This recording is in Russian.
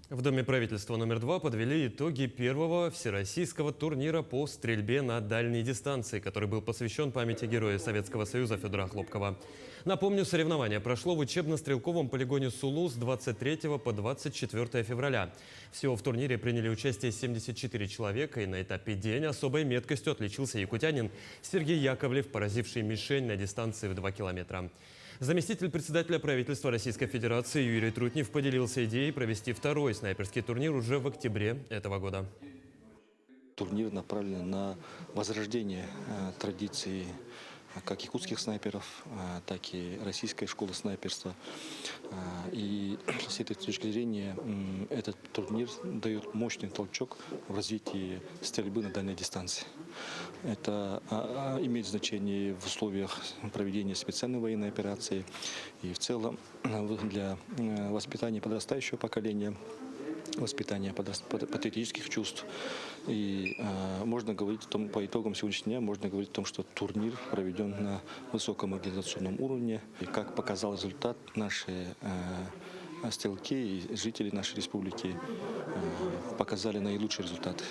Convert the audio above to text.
В Доме правительства номер 2 подвели итоги первого всероссийского турнира по стрельбе на дальние дистанции, который был посвящен памяти героя Советского Союза Федора Хлопкова. Напомню, соревнование прошло в учебно-стрелковом полигоне Сулу с 23 по 24 февраля. Всего в турнире приняли участие 74 человека, и на этапе день особой меткостью отличился якутянин Сергей Яковлев, поразивший мишень на дистанции в 2 километра. Заместитель председателя правительства Российской Федерации Юрий Трутнев поделился идеей провести второй снайперский турнир уже в октябре этого года. Турнир направлен на возрождение традиций как якутских снайперов, так и российской школы снайперства. И с этой точки зрения этот турнир дает мощный толчок в развитии стрельбы на дальней дистанции. Это имеет значение в условиях проведения специальной военной операции и в целом для воспитания подрастающего поколения, воспитания патриотических чувств. И можно говорить о том, по итогам сегодняшнего дня, можно говорить о том, что турнир проведен на высоком организационном уровне. И как показал результат, наши стрелки и жители нашей республики показали наилучшие результаты.